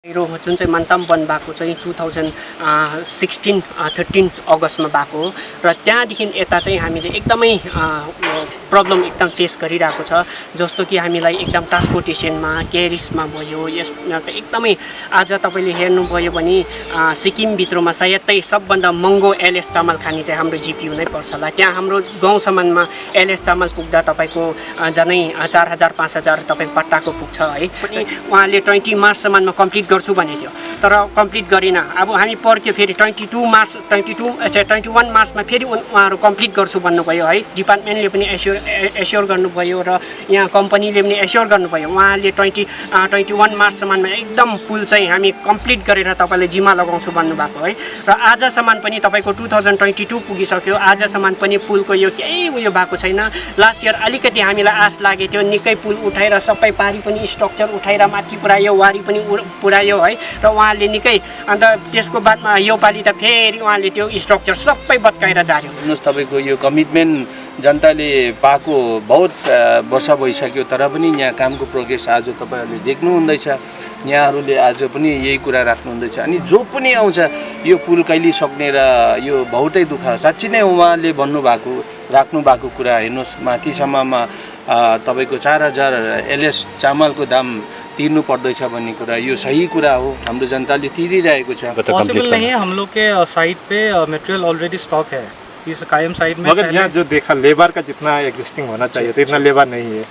पहिरो जुन चाहिँ मान्ताम बन्द भएको चाहिँ 2013 अगस्तमा भएको हो र त्यहाँदेखि यता चाहिँ हामीले एकदमै प्रब्लम एकदम फेस गरिरहेको छ। जस्तो कि हामीलाई एकदम ट्रान्सपोर्टेसनमा क्यारिसमा भयो, यसमा चाहिँ एकदमै आज तपाईँले हेर्नुभयो भने सिक्किमभित्रमा सायदै सबभन्दा महँगो एलएस चामल खाने चाहिँ हाम्रो जिपियु नै पर्छ होला। त्यहाँ हाम्रो गाउँसम्ममा एलएस चामल पुग्दा तपाईँको झनै 4000 5000 तपाईँको पट्टाको पुग्छ है। पनि उहाँले 20 मार्चसम्ममा कम्प्लिट गर्छु भने थियो तर कम्प्लिट गरिन। अब हामी पर्क्यो फेरि 21 मार्चमा फेरि उहाँहरू कम्प्लिट गर्छु भन्नुभयो है। डिपार्टमेन्टले पनि एस्योर गर्नुभयो र यहाँ कम्पनीले पनि एस्योर गर्नुभयो। उहाँले 21 मार्चसम्ममा एकदम पुल चाहिँ हामी कम्प्लिट गरेर तपाईँलाई जिम्मा लगाउँछु भन्नुभएको है। र आजसम्म पनि तपाईँको 2022 पुगिसक्यो, आजसम्म पनि पुलको यो केही उयो भएको छैन। लास्ट इयर अलिकति हामीलाई आश लागेको थियो, निकै पुल उठाएर सबै पारी पनि स्ट्रक्चर उठाएर माथि पुऱ्यायो, वारी पनि पुऱ्यायो है। र उहाँले निकै अन्त त्यसको बादमा यो पालि त फेरि उहाँले त्यो स्ट्रक्चर सबै बत्काएर झार्यो। हेर्नुहोस् तपाईँको यो कमिटमेन्ट जनताले पाएको बहुत वर्ष भइसक्यो तर पनि यहाँ कामको प्रोग्रेस आज तपाईँहरूले देख्नुहुँदैछ। यहाँहरूले आज पनि यही कुरा राख्नुहुँदैछ। अनि जो पनि आउँछ यो पुल कहिले सक्ने र यो बहुतै दुःख साँच्ची नै उहाँले राख्नु भएको कुरा हेर्नुहोस्। माथिसम्ममा तपाईँको 4000 एलएस चामलको दाम तिर्नु पर्दैछ भन्ने कुरा यो सही कुरा हो। हाम्रो जनताले तिरिरहेको छ। पॉसिबल नहीं है, हम लोग के site pay material already stock है इस कायम साइट में। मगर यहाँ जो देखा लेबर का जितना एग्जिस्टिंग होना चाहिए तो इतना लेबर नहीं है।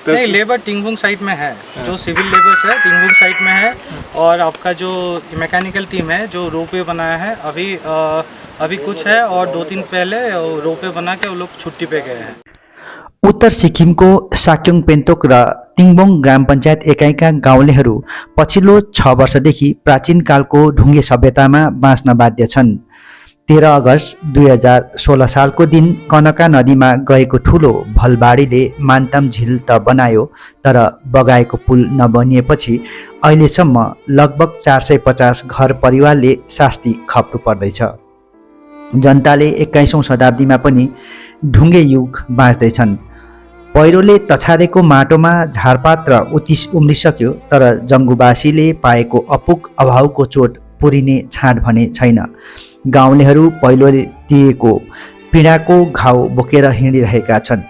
तो नहीं, लेबर टिंगबुंग साइट में है, जो सिविल लेबर्स है टिंगबुंग साइट में है। और आपका जो मैकेनिकल टीम है जो रोपवे बनाया है अभी कुछ है और 2 दिन पहले रोपवे बना के वो लोग छुट्टी पे गए हैं। उत्तर सिक्किमको साक्योङ पेन्तोक र तिङबोङ ग्राम पञ्चायत एकाइका गाउँलेहरू पछिल्लो 6 वर्षदेखि प्राचीन कालको ढुङ्गे सभ्यतामा बाँच्न बाध्य छन्। 13 अगस्त 2016 सालको दिन कनका नदीमा गएको ठुलो भलबाढीले मान्ताम झिल त बनायो तर बगाएको पुल नबनिएपछि अहिलेसम्म लगभग 450 घर परिवारले शास्ति खप्नु पर्दैछ। जनताले 21औं शताब्दीमा पनि ढुङ्गे युग बाँच्दैछन्। पहिरोले तछारेको माटोमा झारपात र उतिस उम्रिसक्यो तर जङ्गुबासीले पाएको अपुग अभावको चोट पुरिने छाँट भने छैन। गाउँलेहरू पहिरोले दिएको पीडाको घाउ बोकेर हिँडिरहेका छन्।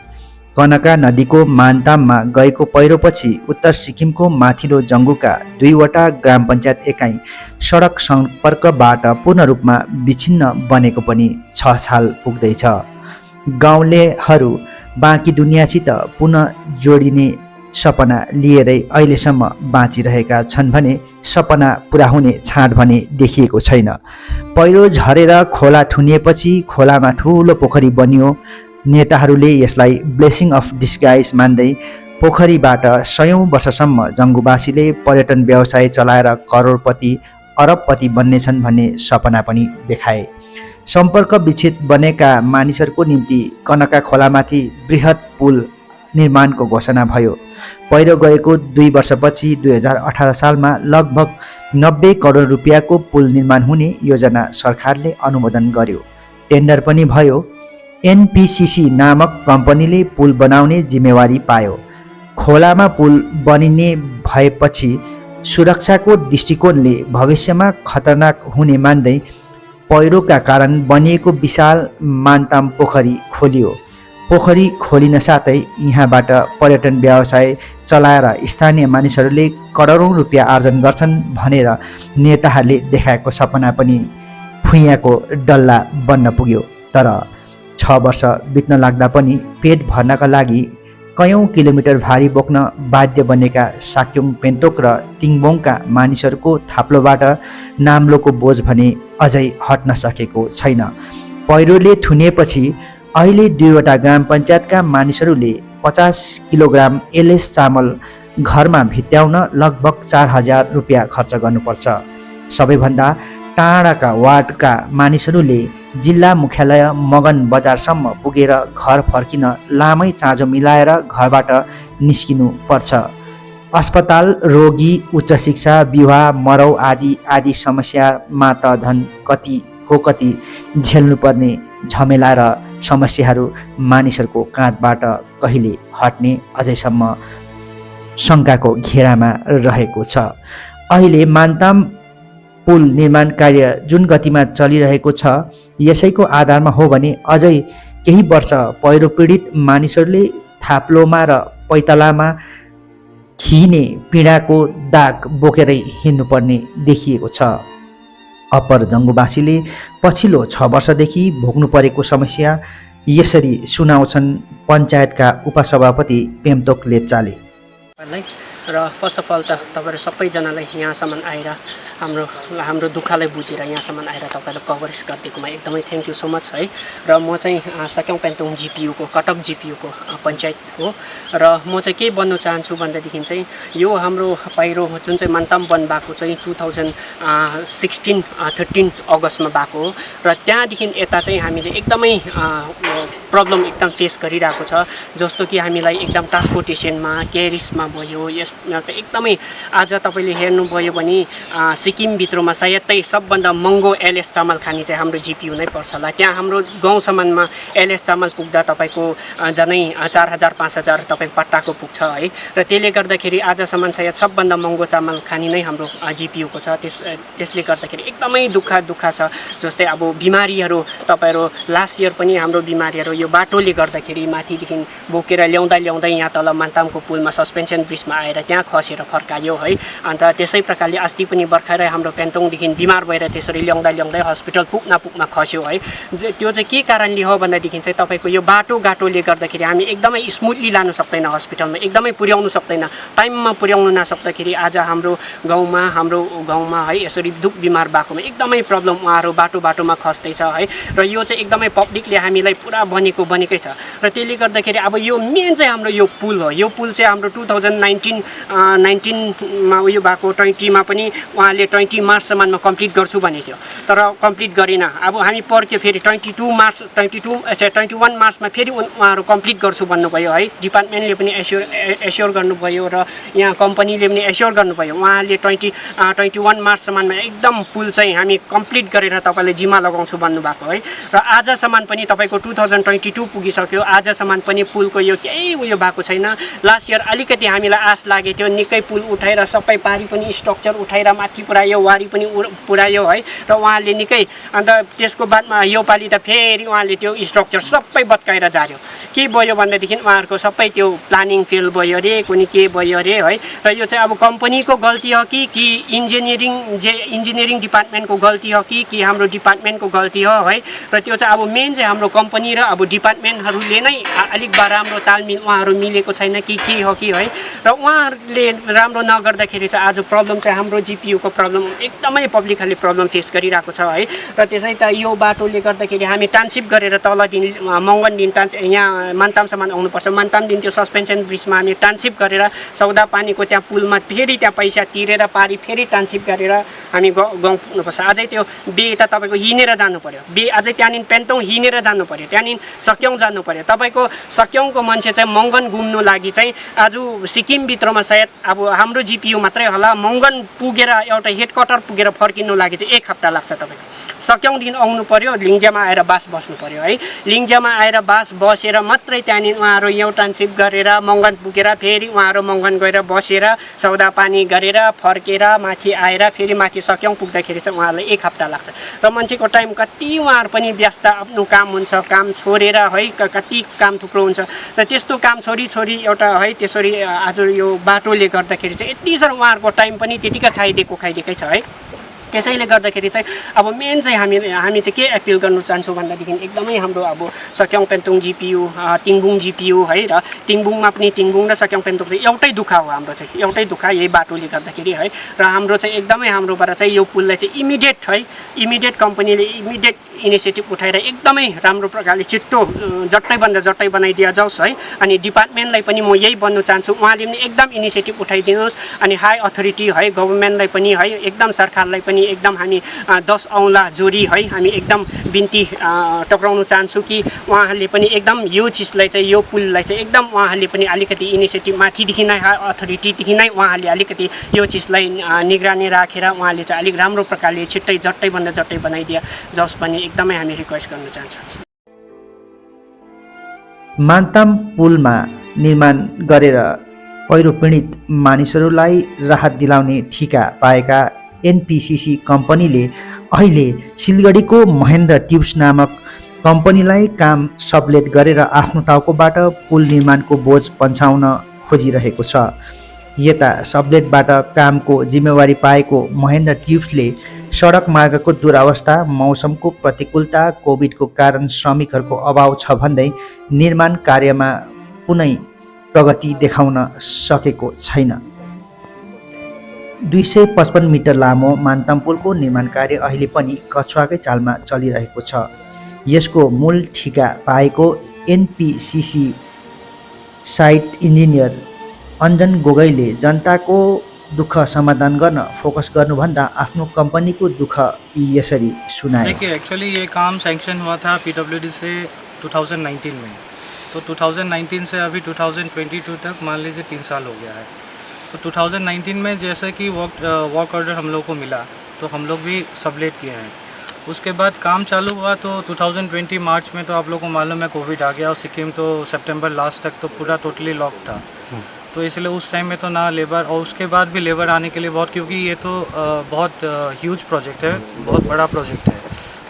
कनका नदीको मान्ताममा गएको पहिरोपछि उत्तर सिक्किमको माथिल्लो जङ्गुका 2वटा ग्राम पञ्चायत एकाइ सडक सम्पर्कबाट पूर्ण रूपमा विच्छिन्न बनेको पनि 6 साल पुग्दैछ। गाउँलेहरू बाँकी दुनियाँसित पुनः जोडिने सपना लिएरै अहिलेसम्म बाँचिरहेका छन् भने सपना पुरा हुने छाँट भने देखिएको छैन। पहिरो झरेर खोला थुनिएपछि खोलामा ठुलो पोखरी बनियो। नेताहरूले यसलाई ब्लेसिङ अफ डिस्गाइज मान्दै पोखरीबाट 100औं वर्षसम्म जङ्गुबासीले पर्यटन व्यवसाय चलाएर करोडपति अरबपति बन्नेछन् भन्ने सपना पनि देखाए। सम्पर्क विच्छेद बनेका मानिसहरूको निम्ति कनका खोलामाथि बृहत पुल निर्माणको घोषणा भयो। पहिरो गएको 2 वर्षपछि 2018 सालमा लगभग 90 करोड रुपियाँको पुल निर्माण हुने योजना सरकारले अनुमोदन गर्यो। टेन्डर पनि भयो। एनपीसीसी नामक कम्पनीले पुल बनाउने जिम्मेवारी पायो। खोलामा पुल बनिने भएपछि सुरक्षाको दृष्टिकोणले भविष्यमा खतरनाक हुने मान्दै पहिरोका कारण बनिएको विशाल मान्ताम पोखरी खोलियो। पोखरी खोलिन साथै यहाँबाट पर्यटन व्यवसाय चलाएर स्थानीय मानिसहरूले करोडौं रुपियाँ आर्जन गर्छन् भनेर नेताहरूले देखाएको सपना पनि फुइयाको डल्ला बन्न पुग्यो। तर 6 वर्ष बित्न लाग्दा पनि पेट भर्नका लागि कयौं किलोमिटर भारी बोक्न बाध्य बनेका साक्योङ पेन्तोक र तिङबोङका मानिसहरूको थाप्लोबाट नाम्लोको बोझ भने अझै हट्न सकेको छैन। पहिरोले थुनिएपछि अहिले 2वटा ग्राम पञ्चायतका मानिसहरूले 50 किलोग्राम एलएस चामल घरमा भित्याउन लगभग 4000 रुपियाँ खर्च गर्नुपर्छ। सबैभन्दा टाढाका वार्डका मानिसहरूले जिल्ला मुख्यालय मगन बजारसम्म पुगेर घर फर्किन लामै चाँजो मिलाएर घरबाट निस्किनु पर्छ। अस्पताल, रोगी, उच्च शिक्षा, विवाह, मरौ आदि समस्यामा त झन् कति झेल्नुपर्ने झमेला र समस्याहरू मानिसहरूको काँधबाट कहिले हट्ने अझैसम्म शङ्काको घेरामा रहेको छ। अहिले मान्ताम पुल निर्माण कार्य जुन गतिमा चलिरहेको छ यसैको आधारमा हो भने अझै केही वर्ष पहिरो पीडित मानिसहरूले थाप्लोमा र पैतलामा खिने पीडाको दाग बोकेरै हिँड्नुपर्ने देखिएको छ। अप्पर जङ्गुवासीले पछिल्लो 6 वर्षदेखि भोग्नु परेको समस्या यसरी सुनाउँछन् पञ्चायतका उपसभापति पेम्तोक लेप्चाले। र फर्स्ट अफ अल त तपाईँहरू सबैजनालाई यहाँसम्म आएर हाम्रो दुःखलाई बुझेर यहाँसम्म आएर तपाईँहरूले कभरेज गरिदिएकोमा एकदमै थ्याङ्क यू सो मच है। र म चाहिँ सक्योङ पेन्तोङ जिपियूको कटक जिपियूको पञ्चायत हो र म चाहिँ के भन्नु चाहन्छु भन्दादेखि चाहिँ यो हाम्रो पहिरो जुन चाहिँ मान्ताम वन भएको चाहिँ 2016-13 अगस्तमा भएको हो र त्यहाँदेखि यता चाहिँ हामीले एकदमै प्रब्लम एकदम फेस गरिरहेको छ। जस्तो कि हामीलाई एकदम ट्रान्सपोर्टेसनमा केरिसमा भयो, यसमा चाहिँ एकदमै आज तपाईँले हेर्नुभयो भने सिक्किमभित्रमा सायदै सबभन्दा महँगो एलएस चामल खाने चाहिँ हाम्रो जिपियू नै पर्छ होला। त्यहाँ हाम्रो गाउँसम्ममा एलएस चामल पुग्दा तपाईँको झनै 4000-5000 तपाईँको पट्टाको पुग्छ है। र त्यसले गर्दाखेरि आजसम्म सायद सबभन्दा महँगो चामल खाने नै हाम्रो जिपियूको छ। त्यसले गर्दाखेरि एकदमै दुःख छ। जस्तै अब बिमारीहरू तपाईँहरू लास्ट इयर पनि हाम्रो बिमारीहरू यो बाटोले गर्दाखेरि माथिदेखि बोकेर ल्याउँदा यहाँ तल मान्तामको पुलमा सस्पेन्सन ब्रिजमा आएर त्यहाँ खसेर फर्कायो है। अन्त त्यसै प्रकारले अस्ति पनि भर्खरै हाम्रो पेन्तोङदेखि बिमार भएर त्यसरी ल्याउँदै हस्पिटल पुग्न खस्यो है। त्यो चाहिँ के कारणले हो भन्दादेखि चाहिँ तपाईँको यो बाटोघाटोले गर्दाखेरि हामी एकदमै स्मुथली लानु सक्दैन, हस्पिटलमा एकदमै पुर्याउनु सक्दैन, टाइममा पुर्याउनु नसक्दाखेरि आज हाम्रो गाउँमा है यसरी दुःख बिमार भएकोमा एकदमै प्रब्लम उहाँहरू बाटोमा खस्दैछ है। र यो चाहिँ एकदमै पब्लिकले हामीलाई पुरा बनेकै छ। र त्यसले गर्दाखेरि अब यो मेन चाहिँ हाम्रो यो पुल हो। यो पुल चाहिँ हाम्रो 2019मा उयो भएको 20मा पनि उहाँले 20 मार्चसम्ममा कम्प्लिट गर्छु भनेको थियो, तर कम्प्लिट गरेन। अब हामी पर्क्यो फेरि 21 मार्चमा फेरि उहाँहरू कम्प्लिट गर्छु भन्नुभयो है। डिपार्टमेन्टले पनि एस्योर गर्नुभयो र यहाँ कम्पनीले पनि एस्योर गर्नुभयो। उहाँले 21 मार्चसम्ममा एकदम पुल चाहिँ हामी कम्प्लिट गरेर तपाईँले जिम्मा लगाउँछु भन्नुभएको है। र आजसम्म पनि तपाईँको 2022 पुगिसक्यो, आजसम्म पनि पुलको यो केही उयो भएको छैन। लास्ट इयर अलिकति हामीलाई आश लागेको थियो, निकै पुल उठाएर सबै पारी पनि स्ट्रक्चर उठाएर माथि पुऱ्यायो, वारी पनि पुऱ्यायो है। र उहाँले निकै अन्त त्यसको बादमा यो पालि त फेरि उहाँले त्यो स्ट्रक्चर सबै भत्काएर झार्यो। के भयो भन्दादेखि उहाँहरूको सबै त्यो प्लानिङ फेल भयो अरे, कुनै के भयो अरे है। र यो चाहिँ अब कम्पनीको गल्ती हो कि इन्जिनियरिङ डिपार्टमेन्टको गल्ती हो कि हाम्रो डिपार्टमेन्टको गल्ती हो है। र त्यो चाहिँ अब मेन चाहिँ हाम्रो कम्पनी र अब डिपार्टमेन्टहरूले नै अलिक राम्रो तालमेल उहाँहरू मिलेको छैन कि के हो कि है। र उहाँहरूले राम्रो नगर्दाखेरि चाहिँ आज प्रब्लम चाहिँ हाम्रो जिपियूको प्रब्लम एकदमै पब्लिकहरूले प्रब्लम फेस गरिरहेको छ है। र त्यसै त यो बाटोले गर्दाखेरि हामी टाउनसिप गरेर तलदेखि मङ्गनदेखि यहाँ मान्तामसम्म आउनुपर्छ। मान्तामदेखि त्यो सस्पेन्सन ब्रिजमा हामी टाउनसिप गरेर सौदा पानीको त्यहाँ पुलमा फेरि त्यहाँ पैसा तिरेर पारी फेरि टाउनसिप गरेर हामी गाउँ पुग्नुपर्छ। अझै त्यो बे त तपाईँको हिँडेर जानु पर्यो, बे अझै त्यहाँनिर पेन्तोङ हिँडेर जानु पर्यो, त्यहाँनिर सक्योङ जानु पर्यो। तपाईँको सक्योङको मान्छे चाहिँ मङ्गन घुम्नु लागि चाहिँ आज सिक्किमभित्रमा सायद अब हाम्रो जिपियू मात्रै होला, मङ्गन पुगेर एउटा हेडक्वार्टर पुगेर फर्किनु लागि चाहिँ 1 हप्ता लाग्छ। तपाईँको सक्योङदेखि आउनु पर्यो, लिङ्जामा आएर बास बस्नु पर्यो है। लिङ्जामा आएर बास बसेर मात्रै त्यहाँनिर उहाँहरू यहाँ टाउनसिप गरेर मङ्गन पुगेर फेरि उहाँहरू मङ्गन गएर बसेर सौदा पानी गरेर फर्केर माथि आएर फेरि माथि सक्योङ पुग्दाखेरि चाहिँ उहाँहरूलाई 1 हप्ता लाग्छ। र मान्छेको टाइम कति उहाँहरू पनि व्यस्त, आफ्नो काम हुन्छ, काम छोडेर है, कति काम थुप्रो हुन्छ। र त्यस्तो काम छोडी एउटा है त्यसरी आज यो बाटोले गर्दाखेरि चाहिँ यति साह्रो उहाँहरूको टाइम पनि त्यतिकै खाइदिएकै छ है। त्यसैले गर्दाखेरि चाहिँ अब मेन चाहिँ हामी चाहिँ के एपिल गर्नु चाहन्छौँ भन्दादेखि एकदमै हाम्रो अब सक्योङ पेन्तोङ जिपियू, तिङबुङ जिपियू है। र तिङबुङमा पनि तिङबुङ र सक्योङ पेन्तोङ चाहिँ एउटै दुःख हो, हाम्रो चाहिँ एउटै दुःख यही बाटोले गर्दाखेरि है। र हाम्रो चाहिँ एकदमै हाम्रोबाट चाहिँ यो पुललाई चाहिँ इमिडिएट कम्पनीले इमिडिएट इनिसिएटिभ उठाएर एकदमै राम्रो प्रकारले छिट्टो झट्टैभन्दा झट्टै बनाइदिया जाओस् है। अनि डिपार्टमेन्टलाई पनि म यही भन्नु चाहन्छु, उहाँले पनि एकदम इनिसिएटिभ उठाइदिनुहोस्। अनि हाई अथोरिटी है, गभर्मेन्टलाई पनि है, एकदम सरकारलाई पनि एकदम हामी 10 औँला जोडी है हामी एकदम बिन्ती टक्राउन चाहन्छु कि उहाँहरूले पनि एकदम यो चिजलाई चाहिँ यो पुललाई चाहिँ एकदम उहाँहरूले पनि अलिकति इनिसिएटिभ माथिदेखि नै अथोरिटीदेखि नै उहाँहरूले अलिकति यो चिजलाई निगरानी राखेर उहाँले चाहिँ अलिक राम्रो प्रकारले छिट्टै झट्टैभन्दा झट्टै बनाइदिया जस पनि एकदमै हामी रिक्वेस्ट गर्न चाहन्छौँ। मान्ताम पुलमा निर्माण गरेर पहिरो पीडित मानिसहरूलाई राहत दिलाउने ठिका पाएका एनपिसिसी कम्पनीले अहिले सिलगढीको महेन्द्र ट्युब्स नामक कम्पनीलाई काम सबलेट गरेर आफ्नो टाउकोबाट पुल निर्माणको बोझ पन्छाउन खोजिरहेको छ। यता सबलेटबाट कामको जिम्मेवारी पाएको महेन्द्र ट्युब्सले सडक मार्गको दुरावस्था, मौसमको प्रतिकूलता, कोभिडको कारण श्रमिकहरूको अभाव छ भन्दै निर्माण कार्यमा कुनै प्रगति देखाउन सकेको छैन। 255 मिटर लामो मान्तम पुलको निर्माण कार्य अहिले पनि कछुवाकै चालमा चलिरहेको छ। यसको मूल ठिका पाएको एनपिसिसी साइट इन्जिनियर अञ्जन गोगैले जनताको दुःख समाधान गर्न फोकस गर्नुभन्दा आफ्नो कम्पनीको दुःख यसरी सुनाए। देखिए, एक्चुअली ये काम सैंक्शन हुआ था पीडब्ल्यूडी से 2019 में, तो 2019 से अभी 2022 तक मान लीजिए 3 साल हो गया है। तो 2019 में जैसे कि वर्क ऑर्डर हम लोग को मिला तो हम लोग भी सबलेट किए हैं। उसके बाद काम चालू हुआ तो 2020 मार्च में तो आप लोगों को मालूम है कोविड आ गया और सिक्किम तो सितंबर लास्ट तक तो पूरा टोटली लॉक था। तो इसलिए उस टाइम में तो ना लेबर, और उसके बाद भी लेबर आने के लिए बहुत, क्योंकि ये तो बहुत ह्यूज प्रोजेक्ट है, बहुत बड़ा प्रोजेक्ट है,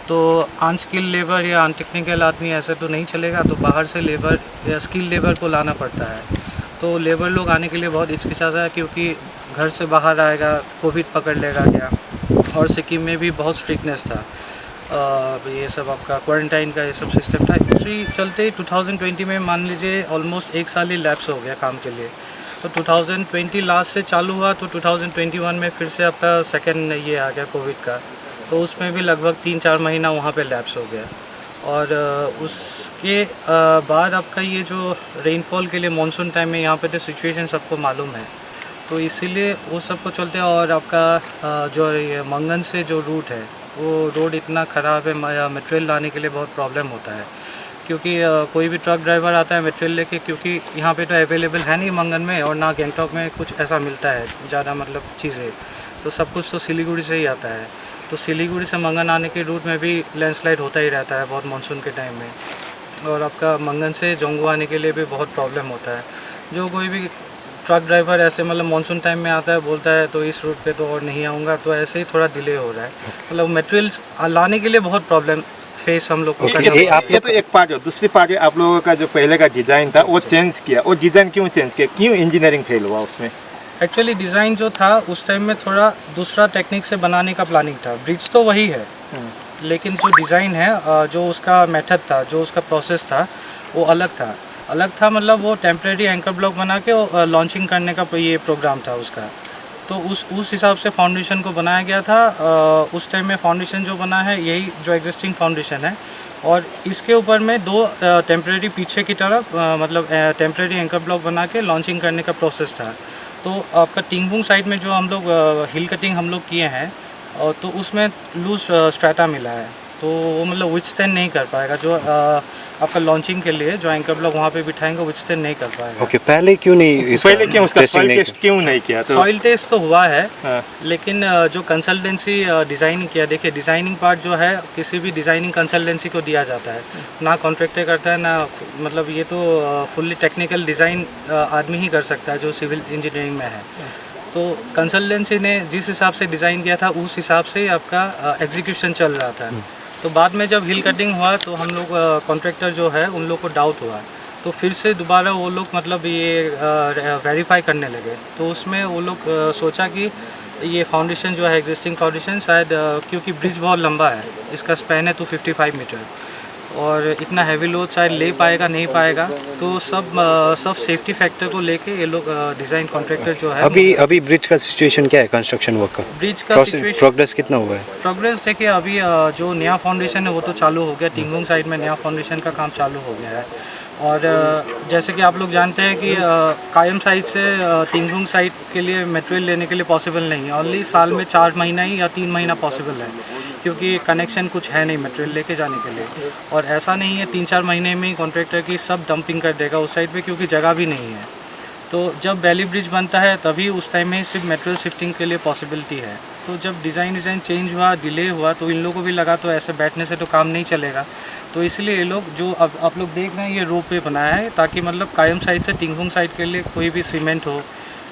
तो अनस्किल लेबर या अनटेक्निकल आदमी ऐसे तो नहीं चलेगा, तो बाहर से लेबर या स्किल लेबर को लाना पड़ता है। तो लेबर लोग आने के लिए बहुत हिचकिचाता है, क्योंकि घर से बाहर आएगा, कोविड पकड़ लेगा क्या, और सिक्किम में भी बहुत स्ट्रिक्टनेस था, ये सब आपका क्वारंटाइन का ये सब सिस्टम था। इसी चलते 2020 में मान लीजिए ऑलमोस्ट 1 साल ही लैप्स हो गया काम के लिए। तो 2020 लास्ट से चालू हुआ तो 2021 में फिर से आपका सेकेंड ये आ गया कोविड का, तो उसमें भी लगभग 3-4 महीना वहाँ पे लैप्स हो गया। और उसके बाद आपका ये जो रेनफॉल के लिए मानसून टाइम में यहाँ पे तो सिचुएशन सबको मालूम है, तो इसीलिए वो सबको चलते हैं। और आपका जो ये मंगन से जो रूट है वो रोड इतना ख़राब है, मटेरियल लाने के लिए बहुत प्रॉब्लम होता है, क्योंकि कोई भी ट्रक ड्राइवर आता है मटेरियल लेके, क्योंकि यहाँ पे तो अवेलेबल है नहीं मंगन में, और ना गैंगटॉक में कुछ ऐसा मिलता है ज़्यादा मतलब चीज़ें, तो सब कुछ तो सिलीगुड़ी से ही आता है। तो सिलीगुड़ी से मंगन आने के रूट में भी लैंडस्लाइड होता ही रहता है बहुत मानसून के टाइम में। और आपका मंगन से जोंगू आने के लिए भी बहुत प्रॉब्लम होता है। जो कोई भी ट्रक ड्राइवर ऐसे मतलब मानसून टाइम में आता है, बोलता है तो इस रूट पे तो और नहीं आऊँगा, तो ऐसे ही थोड़ा डिले हो रहा है। मतलब मटेरियल्स लाने के लिए बहुत प्रॉब्लम फेस हम लोग को करना ये तो एक पार्ट है। दूसरी पार्ट है, आप लोगों का जो पहले का डिज़ाइन था वो चेंज किया। वो डिज़ाइन क्यों चेंज किया, क्यों इंजीनियरिंग फेल हुआ उसमें? एक्चुअली डिज़ाइन जो था उस टाइम में थोड़ा दूसरा टेक्निक से बनाने का प्लानिंग था। ब्रिज तो वही है, लेकिन जो डिज़ाइन है, जो उसका मेथड था, जो उसका प्रोसेस था वो अलग था। मतलब वो टेम्प्रेरी एंकर ब्लॉक बना के लॉन्चिंग करने का ये प्रोग्राम था उसका। तो उस हिसाब से फाउंडेशन को बनाया गया था। उस टाइम में फाउंडेशन जो बना है यही जो एग्जिस्टिंग फाउंडेशन है, और इसके ऊपर में 2 टेम्प्रेरी पीछे की तरफ मतलब टेम्प्रेरी एंकर ब्लॉक बना के लॉन्चिंग करने का प्रोसेस था। तो आपका टिंगबुंग साइड में जो हम लोग हिल कटिंग हम लोग किए हैं, तो उसमें लूज स्ट्रैटा मिला है, तो वो मतलब विथस्टैंड नहीं कर पाएगा। जो आपका लॉन्चिंग के लिए जो एंकर ब्लॉक वहाँ पे बिठाएंगे विथस्टैंड नहीं कर पाएगा। ओके, पहले क्यों नहीं उसका सॉइल टेस्ट क्यों नहीं किया? तो सॉइल टेस्ट तो हुआ है, हाँ। लेकिन जो कंसल्टेंसी डिज़ाइनिंग किया, देखिए डिज़ाइनिंग पार्ट जो है किसी भी डिज़ाइनिंग कंसल्टेंसी को दिया जाता है, ना कॉन्ट्रैक्टर करता है ना, मतलब ये तो फुल्ली टेक्निकल डिज़ाइन आदमी ही कर सकता है जो सिविल इंजीनियरिंग में है। तो कंसल्टेंसी ने जिस हिसाब से डिज़ाइन किया था उस हिसाब से आपका एग्जीक्यूशन चल रहा था। तो बाद में जब हिल कटिंग हुआ तो हम लोग कॉन्ट्रैक्टर जो है उन लोग को डाउट हुआ, तो फिर से दोबारा वो लोग मतलब ये वेरीफाई करने लगे। तो उसमें वो लोग सोचा कि ये फाउंडेशन जो है एग्जिस्टिंग फाउंडेशन शायद क्योंकि ब्रिज बहुत लंबा है, इसका स्पैन है 255 मीटर, और इतना हैवी लोड शायद ले पाएगा नहीं पाएगा, तो सब सेफ्टी फैक्टर को लेके ये लोग डिज़ाइन कॉन्ट्रैक्टर जो है। अभी ब्रिज का सिचुएशन क्या है, कंस्ट्रक्शन वर्क का? ब्रिज का प्रोग्रेस कितना हुआ है? प्रोग्रेस देखिए, अभी जो नया फाउंडेशन है वो तो चालू हो गया, टिंगबुंग साइड में नया फाउंडेशन का काम चालू हो गया है। और जैसे कि आप लोग जानते हैं कि कायम साइड से टिंगबुंग साइड के लिए मटेरियल लेने के लिए पॉसिबल नहीं है, ओनली साल में 4 महीना ही या 3 महीना पॉसिबल है, क्योंकि कनेक्शन कुछ है नहीं मटेरियल लेके जाने के लिए। और ऐसा नहीं है 3-4 महीने में ही कॉन्ट्रैक्टर की सब डंपिंग कर देगा उस साइड पे, क्योंकि जगह भी नहीं है। तो जब वैली ब्रिज बनता है तभी उस टाइम में सिर्फ मटेरियल शिफ्टिंग के लिए पॉसिबिलिटी है। तो जब डिज़ाइन चेंज हुआ, डिले हुआ, तो इन लोगों को भी लगा तो ऐसे बैठने से तो काम नहीं चलेगा, तो इसलिए ये लोग जो अब आप लोग देख रहे हैं ये रोप वे बनाया है ताकि मतलब कायम साइड से टिंगफुंग साइड के लिए कोई भी सीमेंट हो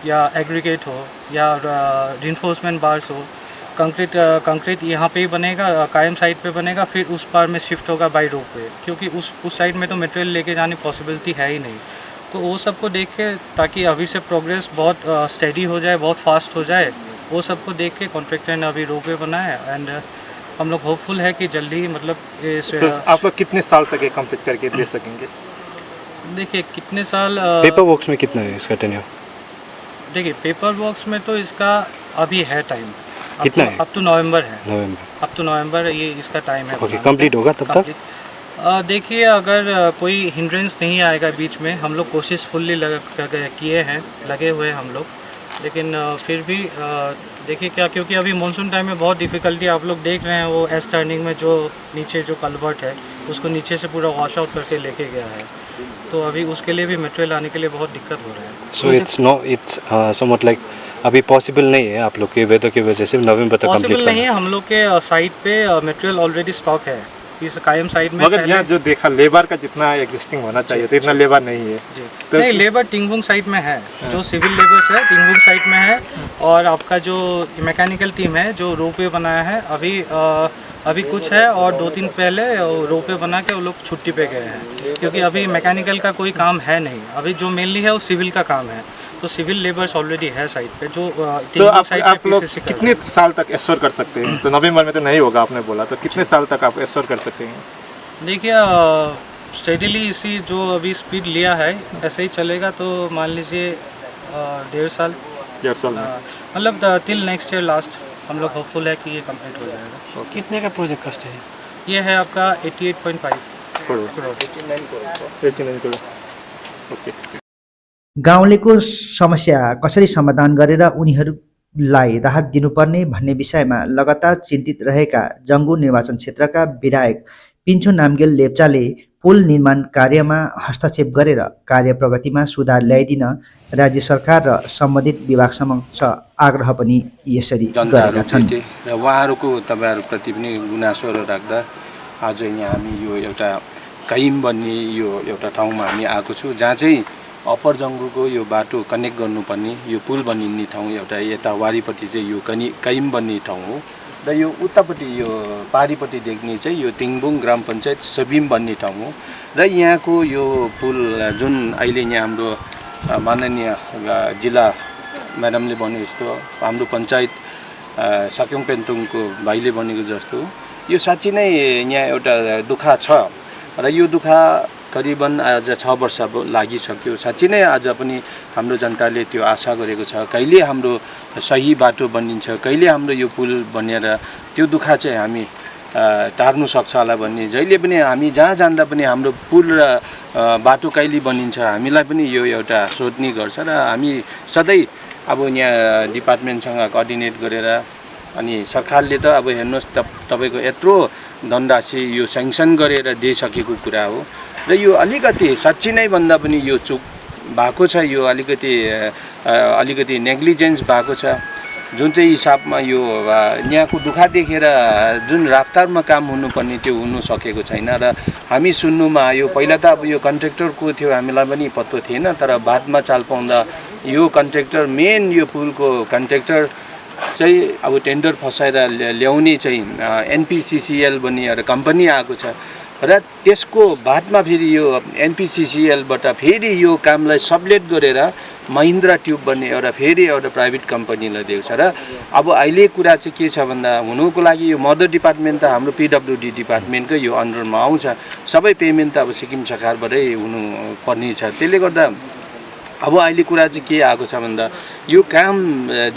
या एग्रीगेट हो या रिइंफोर्समेंट बार्स हो, कंक्रीट यहाँ पे ही बनेगा, कायम साइड पे बनेगा, फिर उस पार में शिफ्ट होगा बाई रोप वे, क्योंकि उस साइड में तो मटेरियल लेके जाने पॉसिबिलिटी है ही नहीं। तो वो सबको देख के ताकि अभी से प्रोग्रेस बहुत स्टेडी हो जाए, बहुत फास्ट हो जाए, वो सबको देख के कॉन्ट्रैक्टर ने अभी रोप वे बनाया है। एंड हम लोग होपफुल है कि जल्दी ही मतलब इस तो आप लोग कितने साल तक ये कंप्लीट करके दे सकेंगे? देखिए कितने साल पेपर वर्क्स में कितना है इसका टेन्योर? देखिए पेपर वर्क्स में तो इसका अभी है टाइम, कितना है? अब तो नवंबर है, नवंबर। अब तो नवंबर ये इसका टाइम है। ओके, कंप्लीट होगा तब तक? देखिए अगर कोई हिंड्रेंस नहीं आएगा बीच में, हम लोग कोशिश फुल्ली किए हैं, लगे हुए हैं हम लोग, लेकिन फिर भी देखिए क्या, क्योंकि अभी मानसून टाइम में बहुत डिफ़िकल्टी आप लोग देख रहे हैं, वो एस टर्निंग में जो नीचे जो कल्वर्ट है उसको नीचे से पूरा वॉश आउट करके लेके गया है, तो अभी उसके लिए भी मटेरियल आने के लिए बहुत दिक्कत हो रहा है। सो इट्स समवट लाइक अभी पॉसिबल नहीं है आप लोग के वेदर की वजह से नवंबर तक कंप्लीट पॉसिबल नहीं है। हम लोग के site pay material already stock है इस कायम साइड में। मगर यहाँ जो देखा लेबर का जितना एग्जिस्टिंग होना चाहिए तो इतना लेबर नहीं है। जी तो नहीं, लेबर टिंगफुंग साइट में है, जो सिविल लेबर्स है टिंगफुंग साइट में है, और आपका जो मैकेनिकल टीम है जो रोप वे बनाया है अभी कुछ है, और 2 दिन पहले रोप वे बना के वो लोग छुट्टी पे गए हैं, क्योंकि अभी मैकेनिकल का कोई काम है नहीं, अभी जो मेनली है वो सिविल का काम है। तो सिविल लेबर्स ऑलरेडी है साइट पे जो तो आप लोग कितने साल तक एश्योर कर सकते हैं? तो नवंबर में तो नहीं होगा आपने बोला, तो कितने साल तक आप एश्योर कर सकते हैं? देखिए स्टेडीली इसी जो अभी स्पीड लिया है ऐसे ही चलेगा तो मान लीजिए 1.5 साल, 1.5 साल में मतलब टिल नेक्स्ट ईयर लास्ट हम लोग होपफुल है कि ये कंप्लीट हो जाएगा। कितने का प्रोजेक्ट कॉस्ट है? ये है आपका 88.5 करोड़। करोड़। 89 करोड़। ओके। गाउँलेको समस्या कसरी समाधान गरेर उनीहरूलाई राहत दिनुपर्ने भन्ने विषयमा लगातार चिन्तित रहेका जङ्गु निर्वाचन क्षेत्रका विधायक पिन्छो नामगेल लेप्चाले पुल निर्माण कार्यमा हस्तक्षेप गरेर कार्य प्रगतिमा सुधार ल्याइदिन राज्य सरकार र सम्बन्धित विभाग समक्ष आग्रह पनि यसरी गरेका छन्। र उहाँहरूको तपाईँहरूप्रति पनि गुनासोहरू राख्दा आज यहाँ हामी यो एउटा काइम भन्ने यो एउटा ठाउँमा हामी आएको छु, जहाँ चाहिँ अप्पर जङ्गुको यो बाटो कनेक्ट गर्नुपर्ने यो पुल बनिने ठाउँ एउटा यता वारिपट्टि चाहिँ यो काइम बन्ने ठाउँ हो, र यो उतापट्टि यो पारिपट्टि देख्ने चाहिँ यो तिङबुङ ग्राम पञ्चायत सबिम बन्ने ठाउँ हो। र यहाँको यो पुल जुन अहिले यहाँ हाम्रो माननीय जिल्ला म्याडमले भनेको जस्तो हाम्रो पञ्चायत साक्योङ पेन्तुङको भाइले भनेको जस्तो यो साँच्ची नै यहाँ एउटा दुःख छ, र यो दुःख करिबन आज 6 वर्ष लागिसक्यो। साँच्ची नै आज पनि हाम्रो जनताले त्यो आशा गरेको छ, कहिले हाम्रो सही बाटो बनिन्छ, कहिले हाम्रो यो पुल बनेर त्यो दुःख चाहिँ हामी टार्नु सक्छ होला भन्ने, जहिले पनि हामी जहाँ जाँदा पनि हाम्रो पुल र बाटो कहिले बनिन्छ हामीलाई पनि यो एउटा सोध्ने गर्छ। र हामी सधैँ अब यहाँ डिपार्टमेन्टसँग कोअर्डिनेट गरेर, अनि सरकारले त अब हेर्नुहोस् तपाईँको यत्रो धनराशि यो स्याङ्सन गरेर दिइसकेको कुरा हो, र यो अलिकति साँच्ची नै भन्दा पनि यो चुक भएको छ, यो अलिकति नेग्लिजेन्स भएको छ, जुन चाहिँ हिसाबमा यो यहाँको दुःख देखेर जुन राफ्तारमा काम हुनुपर्ने त्यो हुनु सकेको छैन। र हामी सुन्नुमा आयो पहिला त अब यो कन्ट्र्याक्टरको थियो, हामीलाई पनि पत्तो थिएन, तर बादमा चाल पाउँदा यो कन्ट्र्याक्टर मेन यो पुलको कन्ट्र्याक्टर चाहिँ अब टेन्डर फसाएर ल्याउने चाहिँ एनपिसिसिएल भन्ने एउटा कम्पनी आएको छ, र त्यसको बादमा फेरि यो एनपिसिसिएलबाट फेरि यो कामलाई सबलेट गरेर महिन्द्रा ट्युब भन्ने एउटा फेरि एउटा प्राइभेट कम्पनीलाई दिएको छ। र अब अहिले कुरा चाहिँ के छ भन्दा हुनुको लागि यो मदर डिपार्टमेन्ट त हाम्रो पिडब्ल्युडी डिपार्टमेन्टकै यो अन्डरमा आउँछ, सबै पेमेन्ट त अब सिक्किम सरकारबाटै हुनुपर्ने छ। त्यसले गर्दा अब अहिले कुरा चाहिँ के आएको छ भन्दा यो काम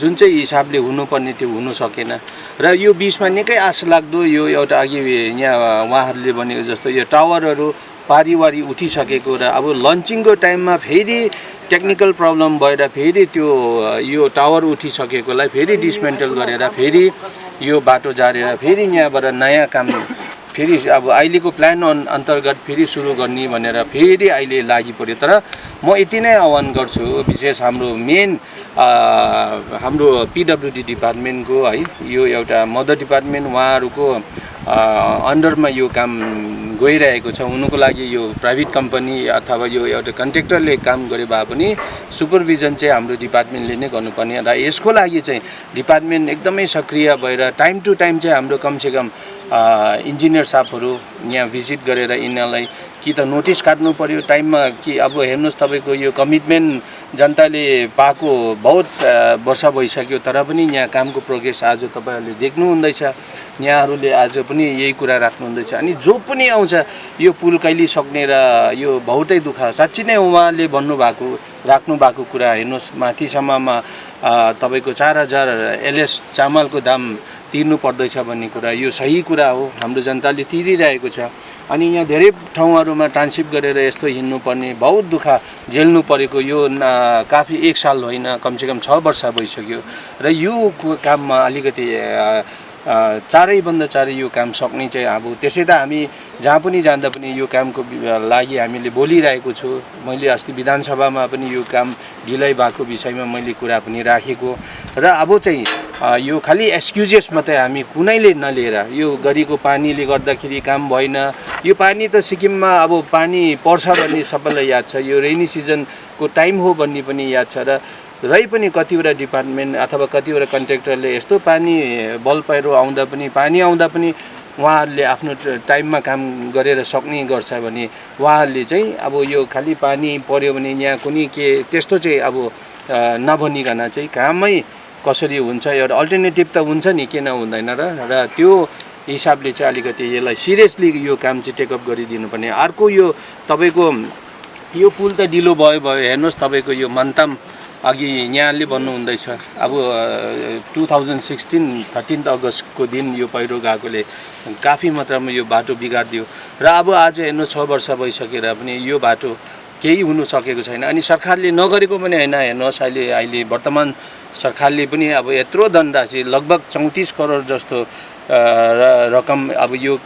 जुन चाहिँ हिसाबले हुनुपर्ने त्यो हुनु सकेन, र यो बिचमा निकै आश लाग्दो यो एउटा अघि यहाँ उहाँहरूले भनेको जस्तो यो टावरहरू पारिवारी उठिसकेको, र अब लन्चिङको टाइममा फेरि टेक्निकल प्रब्लम भएर फेरि त्यो यो टावर उठिसकेकोलाई फेरि डिसमेन्टल गरेर फेरि यो बाटो झारेर फेरि यहाँबाट नयाँ काम फेरि अब अहिलेको प्लान अन्तर्गत फेरि सुरु गर्ने भनेर फेरि अहिले लागि पर्यो। तर म यति नै आह्वान गर्छु, विशेष हाम्रो मेन हाम्रो पिडब्ल्युडी डिपार्टमेन्टको है यो एउटा मदर डिपार्टमेन्ट उहाँहरूको अन्डरमा यो काम गइरहेको छ। हुनुको लागि यो प्राइभेट कम्पनी अथवा यो एउटा कन्ट्र्याक्टरले काम गरे भए पनि सुपरभिजन चाहिँ हाम्रो डिपार्टमेन्टले नै गर्नुपर्ने र यसको लागि चाहिँ डिपार्टमेन्ट एकदमै सक्रिय भएर टाइम टु टाइम चाहिँ हाम्रो कमसेकम इन्जिनियर साहबहरू यहाँ भिजिट गरेर यिनीहरूलाई कि त नोटिस काट्नु पर्यो टाइममा कि अब हेर्नुहोस् तपाईँको यो कमिटमेन्ट जनताले पाएको बहुत वर्ष भइसक्यो तर पनि यहाँ कामको प्रोग्रेस आज तपाईँहरूले देख्नुहुँदैछ। यहाँहरूले आज पनि यही कुरा राख्नुहुँदैछ अनि जो पनि आउँछ यो पुल कहिले सक्ने र यो बहुतै दुःख साँच्ची नै उहाँले भन्नुभएको राख्नुभएको कुरा हेर्नुहोस् माथिसम्ममा तपाईँको 4000 एलएस चामलको दाम तिर्नु पर्दैछ भन्ने कुरा यो सही कुरा हो। हाम्रो जनताले तिरिरहेको छ अनि यहाँ धेरै ठाउँहरूमा ट्रान्ससिप गरेर यस्तो हिँड्नुपर्ने बहुत दुःख झेल्नु परेको यो काफी 1 साल होइन कमसेकम 6 वर्ष भइसक्यो र यो काममा अलिकति चारैभन्दा चारै यो काम सक्ने चाहिँ अब त्यसै त हामी जहाँ पनि जाँदा पनि यो कामको लागि हामीले बोलिरहेको छु। मैले अस्ति विधानसभामा पनि यो काम ढिलाइ भएको विषयमा मैले कुरा पनि राखेको र अब चाहिँ यो खालि एक्सक्युजेस मात्रै हामी कुनैले नलिएर यो गरेको पानीले गर्दाखेरि काम भएन। यो पानी त सिक्किममा अब पानी पर्छ भन्ने सबैलाई याद छ, यो रेनी सिजनको टाइम हो भन्ने पनि याद छ र पनि कतिवटा डिपार्टमेन्ट अथवा कतिवटा कन्ट्र्याक्टरले यस्तो पानी बल पहिरो आउँदा पनि पानी आउँदा पनि उहाँहरूले आफ्नो टाइममा काम गरेर सक्ने गर्छ भने उहाँहरूले चाहिँ अब यो खालि पानी पर्यो भने यहाँ कुनै के त्यस्तो चाहिँ अब नभनिकन चाहिँ कामै कसरी हुन्छ एउटा अल्टरनेटिभ त हुन्छ नि किन हुँदैन र त्यो हिसाबले चाहिँ अलिकति यसलाई सिरियसली यो काम चाहिँ टेकअप गरिदिनु पर्ने। अर्को यो तपाईँको यो पुल त ढिलो भयो हेर्नुहोस् तपाईँको यो मन्तम अघि यहाँले भन्नुहुँदैछ अब 2016 13 अगस्तको दिन यो पहिरो गएकोले काफी मात्रामा यो बाटो बिगारिदियो र अब आज हेर्नु 6 वर्ष भइसकेर पनि यो बाटो केही हुनु सकेको छैन अनि सरकारले नगरेको पनि होइन। हेर्नुहोस् अहिले वर्तमान सरकारले पनि अब यत्रो धनराशि लगभग 34 करोड जस्तो रकम अब यो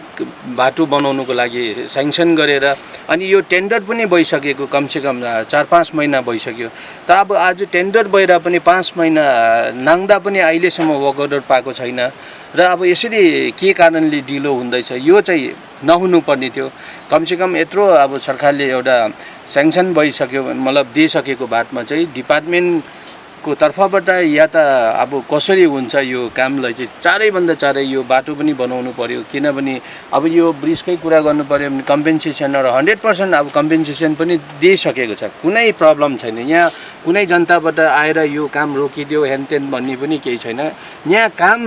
बाटो बनाउनुको लागि स्याङ्सन गरेर अनि यो टेन्डर पनि भइसकेको कमसेकम 4-5 महिना भइसक्यो त अब आज टेन्डर भएर पनि 5 महिना नाङ्दा पनि अहिलेसम्म वर्क अर्डर पाएको छैन र अब यसरी के कारणले ढिलो हुँदैछ यो चाहिँ नहुनु पर्ने थियो। कमसेकम यत्रो अब सरकारले एउटा स्याङ्सन भइसक्यो मतलब दिइसकेको बाटमा चाहिँ डिपार्टमेन्टको तर्फबाट या त अब कसरी हुन्छ यो कामलाई चाहिँ चारैभन्दा चारै यो बाटो पनि बनाउनु पर्यो किनभने अब यो ब्रिजकै कुरा गर्नु पर्यो भने कम्पेन्सेसन र 100% अब कम्पेन्सेसन पनि दिइसकेको छ, कुनै प्रब्लम छैन। यहाँ कुनै जनताबाट आएर यो काम रोकिदियो हेनतेन भन्ने पनि केही छैन। यहाँ काम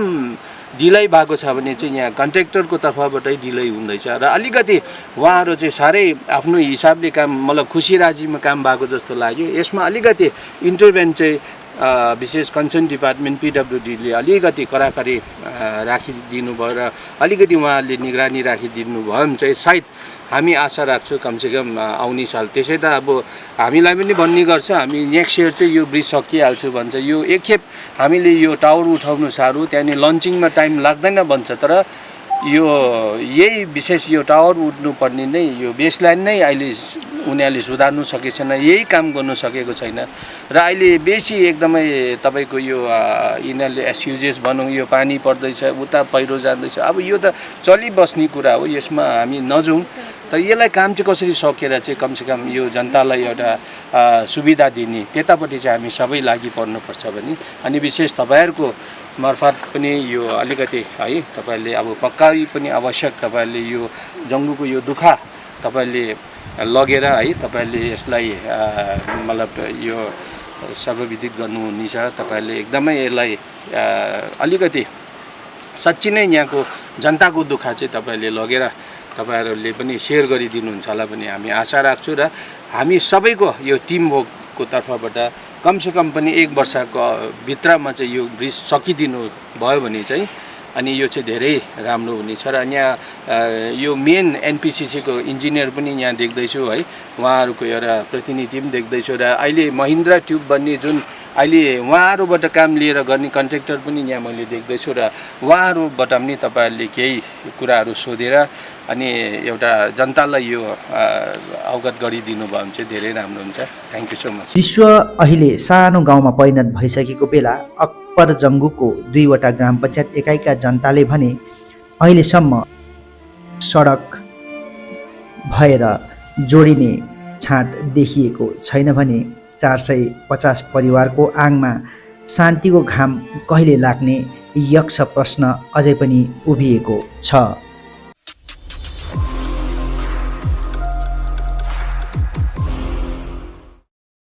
ढिलाइ भएको छ भने चाहिँ यहाँ कन्ट्र्याक्टरको तर्फबाटै ढिलाइ हुँदैछ र अलिकति उहाँहरू चाहिँ साह्रै आफ्नो हिसाबले काम मतलब खुसी राजीमा काम भएको जस्तो लाग्यो। यसमा अलिकति इन्टरभेन्ट चाहिँ विशेष कन्सर्न डिपार्टमेन्ट पिडब्ल्युडीले अलिकति कराकरी राखिदिनु भयो र अलिकति उहाँहरूले निगरानी राखिदिनु भयो भने चाहिँ सायद हामी आशा राख्छौँ कमसेकम आउने साल त्यसै त अब हामीलाई पनि भन्ने गर्छ हामी नेक्स्ट इयर चाहिँ यो ब्रिज सकिहाल्छु भन्छ। यो एकखेप हामीले यो टावर उठाउनु साह्रो त्यहाँनिर लन्चिङमा टाइम लाग्दैन भन्छ तर यो यही विशेष यो टावर उठ्नुपर्ने नै यो बेसलाइन नै अहिले उनीहरूले सुधार्नु सकेको छैन, यही काम गर्नु सकेको छैन र अहिले बेसी एकदमै तपाईँको यो यिनीहरूले एक्सक्युजेस भनौँ यो पानी पर्दैछ उता पहिरो जाँदैछ अब यो त चलिबस्ने कुरा हो, यसमा हामी नजाउँ तर यसलाई काम चाहिँ कसरी सकेर चाहिँ कमसेकम यो जनतालाई एउटा सुविधा दिने त्यतापट्टि चाहिँ हामी सबै लागि पर्नुपर्छ भने अनि विशेष तपाईँहरूको मार्फत पनि यो अलिकति है तपाईँहरूले अब पक्कै पनि आवश्यक तपाईँहरूले यो जङ्गुको यो दुःख तपाईँहरूले लगेर है तपाईँहरूले यसलाई मतलब यो सर्वविदित गर्नुहुनेछ। तपाईँहरूले एकदमै यसलाई अलिकति साँच्ची नै यहाँको जनताको दुःख चाहिँ तपाईँहरूले लगेर तपाईँहरूले पनि सेयर गरिदिनुहुन्छ होला भन्ने हामी आशा राख्छौँ र हामी सबैको यो टिम वर्कको तर्फबाट कमसेकम पनि 1 वर्षको भित्रमा चाहिँ यो ब्रिज सकिदिनु भयो भने चाहिँ अनि यो चाहिँ धेरै राम्रो हुनेछ र यहाँ यो मेन एनपिसिसीको इन्जिनियर पनि यहाँ देख्दैछु है उहाँहरूको एउटा प्रतिनिधि पनि देख्दैछु र अहिले महिन्द्रा ट्युब भन्ने जुन अहिले उहाँहरूबाट काम लिएर गर्ने कन्ट्र्याक्टर पनि यहाँ मैले देख्दैछु र उहाँहरूबाट पनि तपाईँहरूले केही कुराहरू सोधेर अनि एउटा जनतालाई यो अवगत गरिदिनु भयो भने चाहिँ धेरै राम्रो हुन्छ। Thank you so much. विश्व अहिले सानो गाउँमा परिणत भइसकेको बेला अकबर जङ्गुको 2वटा ग्राम पञ्चायत एकाइका जनताले भने अहिलेसम्म सडक भएर जोडिने छाँट देखिएको छैन भने 450 परिवारको आङमा शान्तिको घाम कहिले लाग्ने यक्ष प्रश्न अझै पनि उभिएको छ।